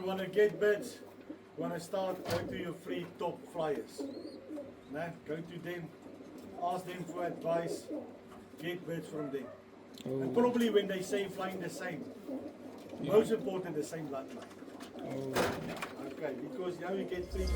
want to get birds, you want to start, go to your free top flyers. Nah, go to them, ask them for advice, get birds from them. Oh. And probably when they say flying the same, most important the same bloodline. Oh. Okay, because now you get 3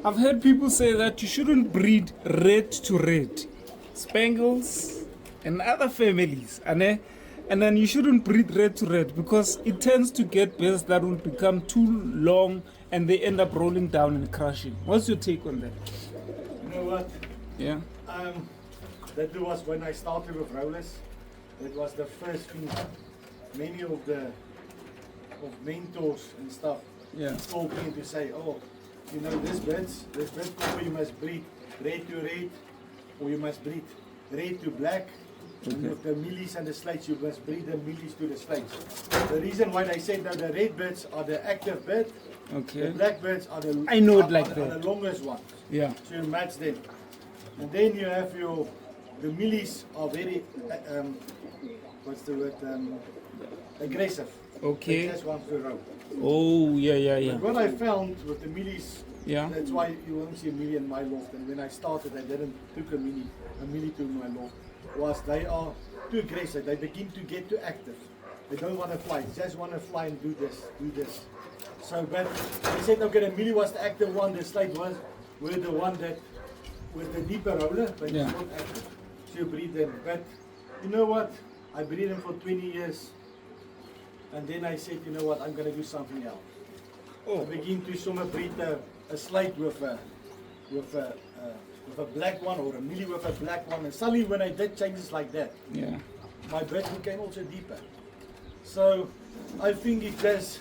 I've heard people say that you shouldn't breed red to red, Spangles and other families, and then you shouldn't breed red to red because it tends to get birds that will become too long and they end up rolling down and crashing. What's your take on that? You know what? Yeah. That was when I started with rollers. That was the first thing. Many of mentors and stuff told me to say, oh, you know, this bird you must breed red to red, or you must breed red to black. Okay. And with the millies and the slates, you must breed the millies to the slates. The reason why they said that the red birds are the active bird, the black birds are the the longest ones. Yeah. So you match them, and then you have the millies are very what's the word, aggressive. Okay. They just want to roll. Oh, yeah. But what I found with the millies, that's why you won't see a millie in my loft. And when I started, I didn't took a millie to my loft. Was they are too aggressive. They begin to get too active. They don't want to fly. They just want to fly and do this. So, but they said, okay, the millie was the active one. The slate were the one that with the deeper roller, but it's not active. So you breed them. But you know what? I breed them for 20 years. And then I said, you know what, I'm going to do something else. Oh. I begin to breed a slate with a black one or a millie with a black one. And suddenly when I did changes like that, my bird became also deeper. So I think it does,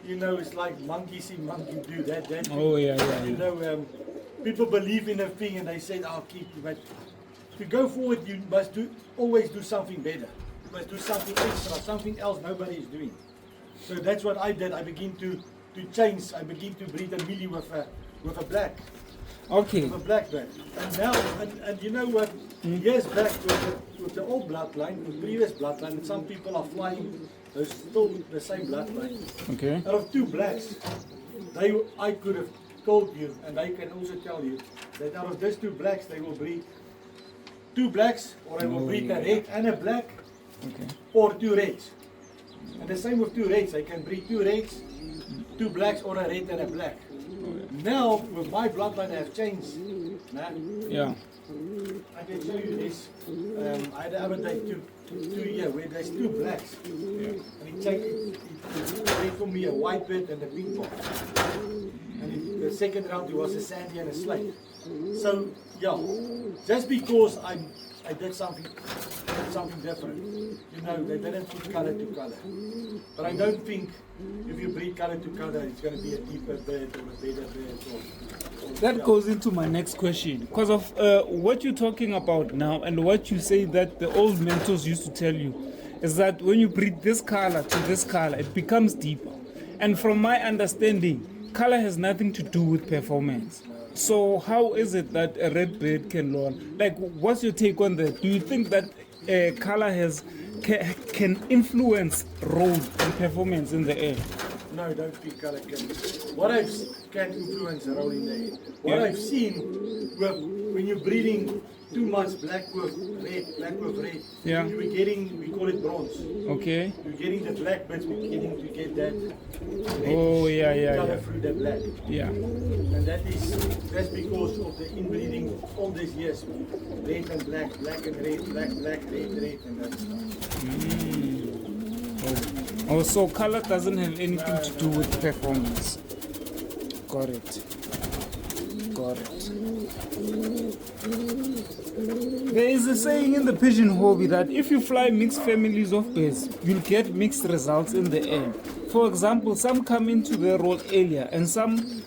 you know, it's like monkey see, monkey do that. Oh, yeah. You know, people believe in a thing and they say, I'll keep you. But to go forward, you must always do something better. Must do something extra, something else nobody is doing. So that's what I did. I begin to change. I begin to breed a millie with a black. Okay. With a black bird. And now, and you know what? Years back with the old bloodline, the previous bloodline, and some people are flying. There's still the same bloodline. Okay. Out of 2 blacks, I could have told you, and I can also tell you that out of these 2 blacks, they will breed 2 blacks, or they will breed a red and a black. Okay. Or 2 reds. And the same with 2 reds. I can breed 2 reds, 2 blacks, or a red and a black. Now, with my bloodline, I have changed. Yeah. I can show you this. I had the other day 2 years where there's 2 blacks. And it made for me a white bird and a pink one. And in the second round, it was a sandy and a slate. So, just because I did something different. You know, they didn't put color to color. But I don't think if you breed color to color, it's going to be a deeper bird or a better bird. That goes into my next question. Because of what you're talking about now and what you say that the old mentors used to tell you is that when you breed this color to this color, it becomes deeper. And from my understanding, color has nothing to do with performance. So how is it that a red bird can learn? Like, what's your take on that? Do you think that color can influence roll and performance in the air? No, I don't think color can. What can influence the roll in the air. What I've seen when you're breeding too much black with red, you're getting, we call it bronze. Okay. You're getting the black birds, we're getting to get that color through the black. Yeah. And that's because of the inbreeding all these years. Red and black, black and red, black, red, and that stuff. Oh, so color doesn't have anything to do with performance. Got it. Got it. There is a saying in the pigeon hobby that if you fly mixed families of birds, you'll get mixed results in the end. For example, some come into their role earlier and some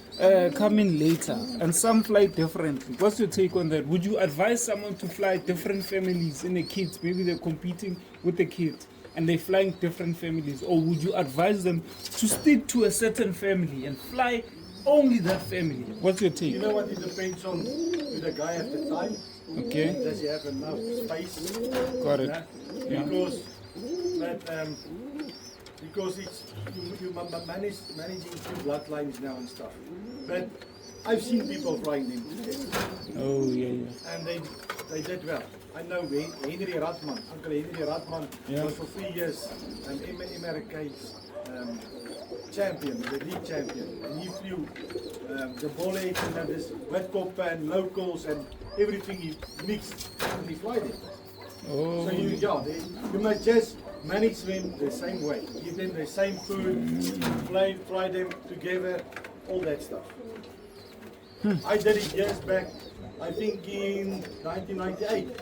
come in later and some fly differently. What's your take on that? Would you advise someone to fly different families in a kit? Maybe they're competing with the kit and they're flying different families. Or would you advise them to stick to a certain family and fly only that family? What's your take? You know what, it depends on the guy at the time. Okay. Does he have enough space? Got it. Yeah? Because it's you managing two bloodlines now and stuff. But I've seen people flying them together. Oh yeah. And they did well. I know Henry Radman, Uncle Henry Radman was for 3 years an MRK's champion, the league champion, and he flew the ball eggs and this wet copper and locals and everything he mixed and he flied it. Oh. So you must just manage them the same way, give them the same food, fly them together, all that stuff. I did it years back, I think in 1998.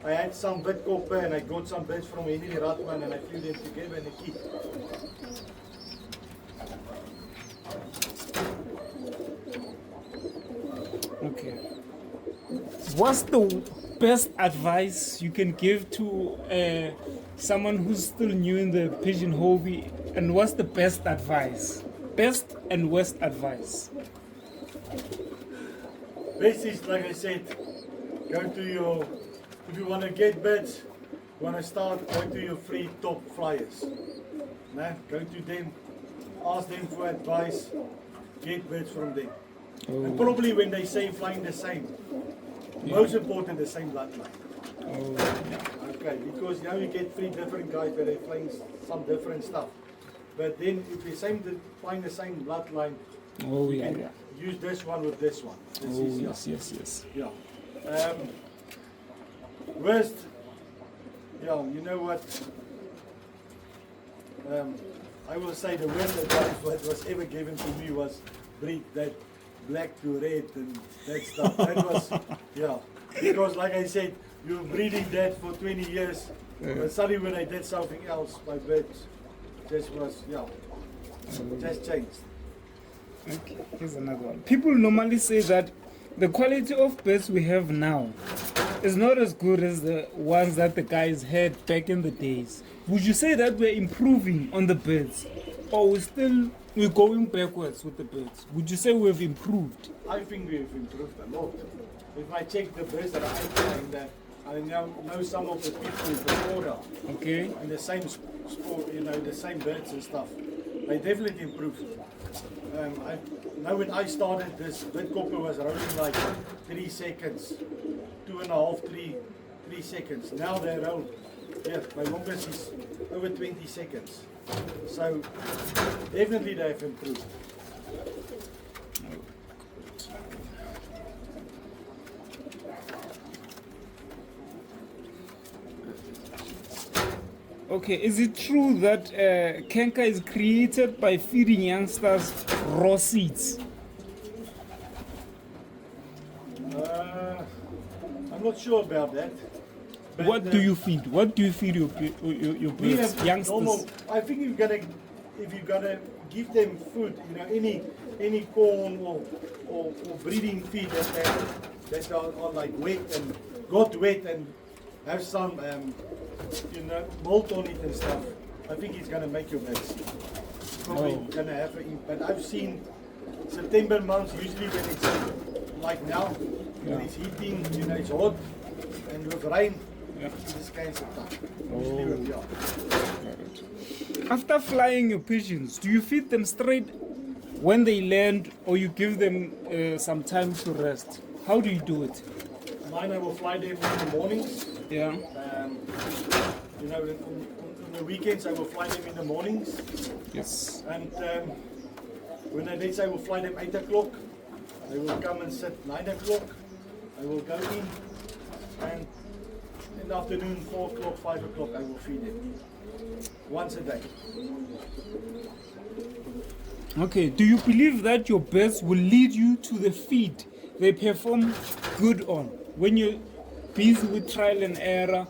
I had some wet copper and I got some birds from Henry Radman and I flew them together in a kit. Okay. What's the best advice you can give to someone who's still new in the pigeon hobby? And what's the best advice? Best and worst advice? Best is, like I said, go to your, if you want to get birds, you want to start, go to your 3 top flyers. Nah, go to them, ask them for advice, get birds from them. Oh. And probably when they say flying the same, most important, the same bloodline. Oh. Okay, because now you get 3 different guys where they're flying some different stuff. But then if you flying the same bloodline, Oh you yeah. can use this one with this one. This Oh is, yes. yeah. Worst, you know what? I will say the worst advice that was ever given to me was breed that black to red and that stuff. That was, because like I said, you're breeding that for 20 years, but suddenly when I did something else, my birds just was, just changed. Okay, here's another one. People normally say that the quality of birds we have now is not as good as the ones that the guys had back in the days. Would you say that we're improving on the birds, or we're going backwards with the birds? Would you say we've improved? I think we've improved a lot. If I check the birds that I find, I now know some of the people before that. Okay. And the same sport, the same birds and stuff. They definitely improved. I know when I started, this red copper was rolling like 3 seconds, 2.5, 3 seconds. Now they're rolled. My longest is over 20 seconds. So definitely they have improved. Okay, is it true that Kenka is created by feeding youngsters raw seeds? I'm not sure about that. But, What do you feed? What do you feed your birds, youngsters? I think if you're gonna give them food, any corn or breeding feed that are like wet and got wet and have some malt on it and stuff, I think it's gonna make your birds probably gonna have an impact. I've seen September months usually when it's like now, when it's heating, it's hot and with rain. This kind of time. After flying your pigeons, do you feed them straight when they land, or you give them some time to rest? How do you do it? Mine, I will fly them in the mornings. Yeah. On the weekends, I will fly them in the mornings. Yes. And when let's say I will fly them 8 o'clock, they will come and sit 9 o'clock. I will go in, and in the afternoon, 4 o'clock, 5 o'clock, I will feed them. Once a day. Okay, do you believe that your birds will lead you to the feed they perform good on. When you're busy with trial and error,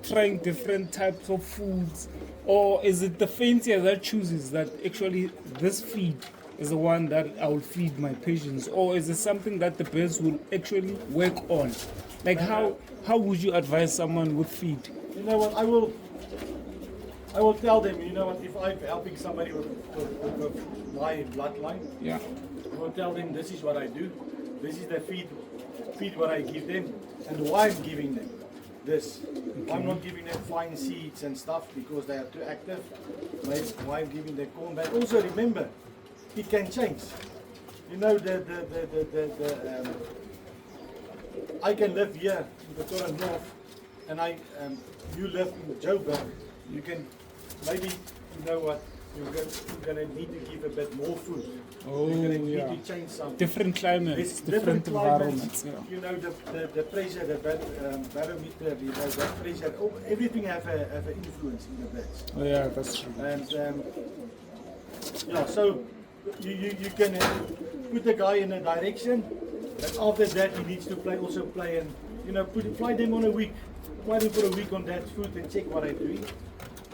trying different types of foods, or is it the fancier that chooses that actually this feed is the one that I will feed my pigeons, or is it something that the birds will actually work on? Like how would you advise someone with feed? You know what, I will tell them, you know what, if I'm helping somebody with my bloodline, Yeah. I will tell them this is what I do, this is the feed what I give them, and why I'm giving them this. I'm not giving them fine seeds and stuff because they are too active. Why I'm giving them corn. But also remember, it can change. You know, I can live here in the North, and you live in Joburg. You can maybe, you know what, you're gonna need to give a bit more food. Oh, you're gonna yeah. need to change something. Different climates, different climates, environments. Yeah. you know, the pressure, the barometer, you know, that pressure, everything have an influence in the birds. Oh yeah, that's true. And yeah, so you can put the guy in a direction, and after that he needs to also play and, you know, fly them on a week, fly them for a week on that food and check what I'm doing.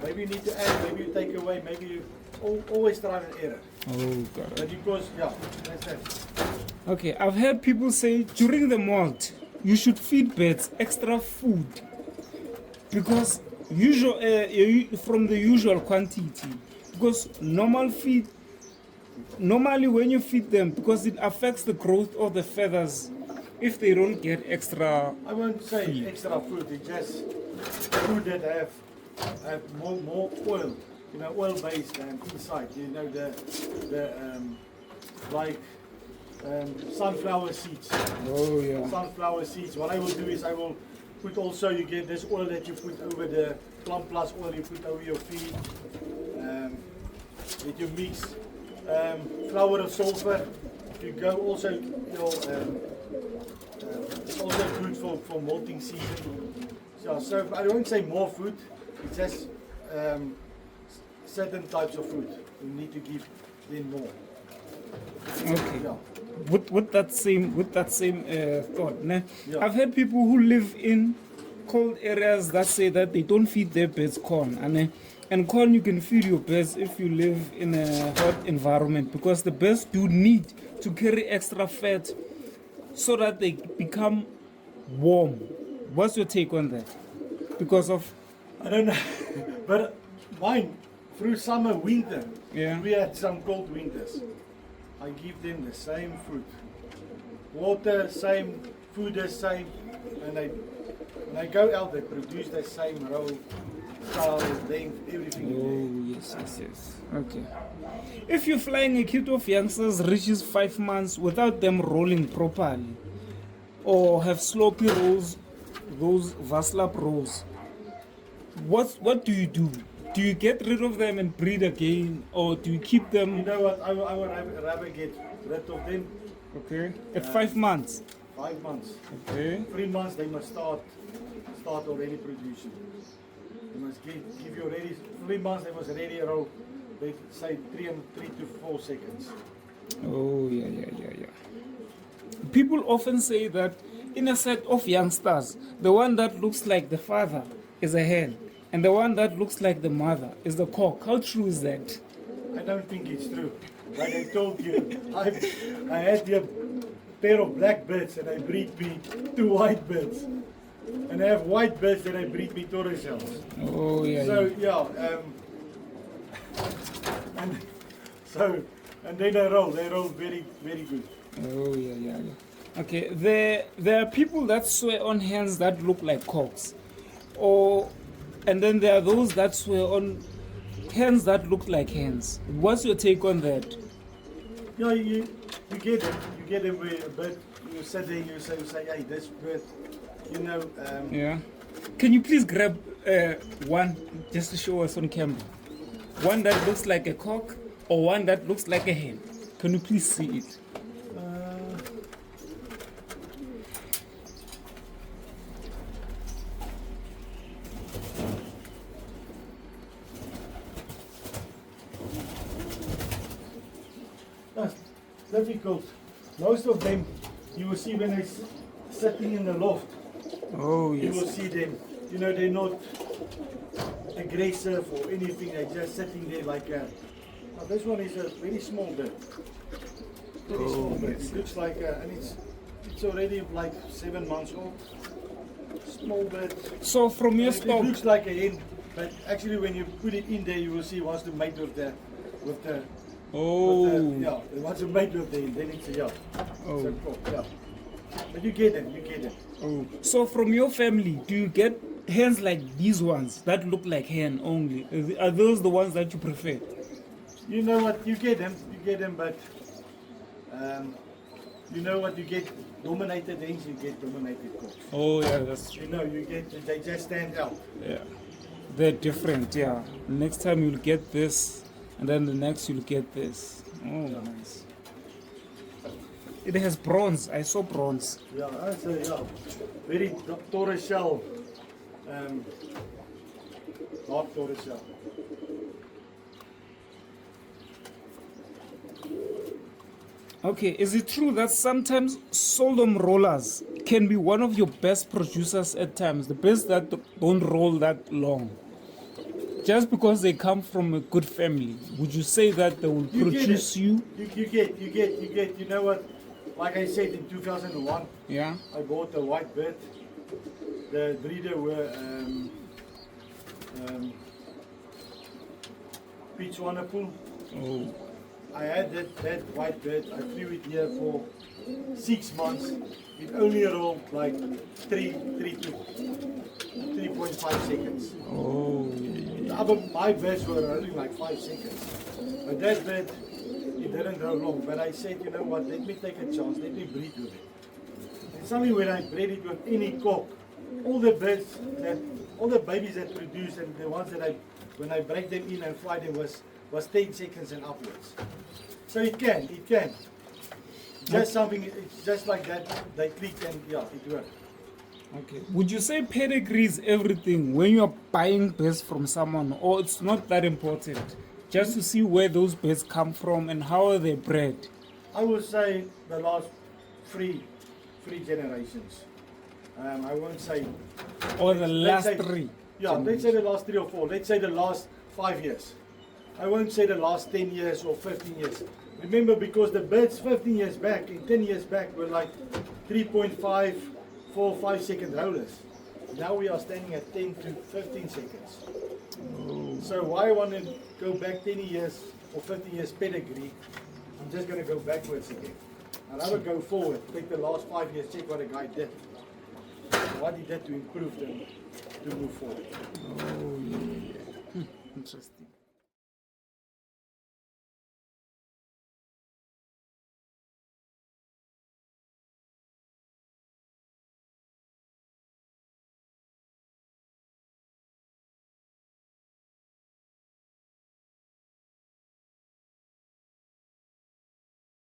Maybe you need to add, maybe you take away, maybe you always try and error. Oh god. But because, yeah, that's that. Okay, I've heard people say during the molt you should feed birds extra food because from the usual quantity, because normally when you feed them, because it affects the growth of the feathers if they don't get extra. I won't say feed. extra food, it's just food that have more oil, you know, oil based inside, you know, like sunflower seeds. Oh yeah. Sunflower seeds. What I will do is I will put also, you get this oil that you put over the Plum Plus oil you put over your feed. That you mix flour of sulfur. You go also, you know, it's also good for molting season. So I won't say more food. It's just certain types of food. You need to give them more. Okay. Yeah. With that same thought, ne? Yeah. I've heard people who live in cold areas that say that they don't feed their birds corn, and corn you can feed your birds if you live in a hot environment, because the birds do need to carry extra fat so that they become warm. What's your take on that? Because of I don't know, but mine through summer, winter, Yeah. we had some cold winters. I give them the same food, water, same food, the same, and when I go out, they produce the same roll, style, length, everything. Oh, yes. Okay. If you're flying a kit of youngsters reaches 5 months without them rolling properly, or have sloppy rolls, those Vaslap rolls, what do you do? Do you get rid of them and breed again, or do you keep them? You know what? I would rather get rid of them. Okay. At 5 months. 5 months. Okay. 3 months they must start already producing. They must give you already 3 months. They must already roll. They say 3 to 4 seconds. Oh yeah. People often say that in a set of youngsters, the one that looks like the father is a hen, and the one that looks like the mother is the cock. How true is that? I don't think it's true. Like I told you, I had a pair of black birds and I breed me 2 white birds. And I have white birds that I breed me tortoises. Oh yeah. So and then they roll very, very good. Oh yeah. Okay, there are people that swear on hens that look like cocks, and then there are those that swear on hens that look like hens. What's your take on that? Yeah, you get them with a bird. You sit there and you say, hey, this bird, you know. Yeah. Can you please grab one just to show us on camera? One that looks like a cock or one that looks like a hen? Can you please see it? That's difficult. Most of them you will see when they're sitting in the loft. Oh, You will yes. see them. You know, they're not aggressive or anything. They're just sitting there like a. Now this one is a very small bird. Very small bird. It looks like, and it's already like 7 months old. Small bird. So from your It stock, looks like a hen, but actually when you put it in there, you will see it wants to mate with the. oh, Yeah, it wants to mate with the hen. Then it's a yeah. Oh. It's a cock, yeah. But you get them. You get them. oh. So from your family, do you get hens like these ones that look like hen only? Are those the ones that you prefer? You know what, you get them, but you know what, you get dominated hens, you get dominated cocks. Oh, yeah, that's true. You know, you get, they just stand out. Yeah, they're different. Yeah. Next time you'll get this, and then the next you'll get this. Oh, nice. It has bronze. I saw bronze. Yeah, that's a very tortoise shell, dark tortoise shell. Okay, is it true that sometimes Soldom rollers can be one of your best producers at times, the best that don't roll that long? Just because they come from a good family, would you say that they will produce you? You get, you know what, like I said in 2001, Yeah. I bought a white bird. The breeder were Pigeon. Oh. I had that white bird. I flew it here for 6 months. It only rolled like 3.5 seconds. Oh. My birds were rolling like 5 seconds. But that bird, it didn't roll long. But I said, you know what, let me take a chance, let me breed with it. And suddenly when I bred it with any cock, all the birds, all the babies that produce and the ones that when I break them in and fly them was 10 seconds and upwards. So it can. Just something, it's just like that, they click and yeah, it works. Okay. Would you say pedigree is everything when you're buying birds from someone, or it's not that important? Just to see where those birds come from and how are they bred? I would say the last three generations. I won't say. Or the last say, 3? Yeah, let's say the last 3 or 4. Let's say the last 5 years. I won't say the last 10 years or 15 years. Remember, because the birds 15 years back and 10 years back were like 3.5, 4, 5 second rollers. Now we are standing at 10 to 15 seconds. Oh. So why I want to go back 10 years or 15 years pedigree? I'm just going to go backwards again. I'd rather go forward, take the last 5 years, check what a guy did. What he did to improve them to move forward. Oh, yeah. Interesting.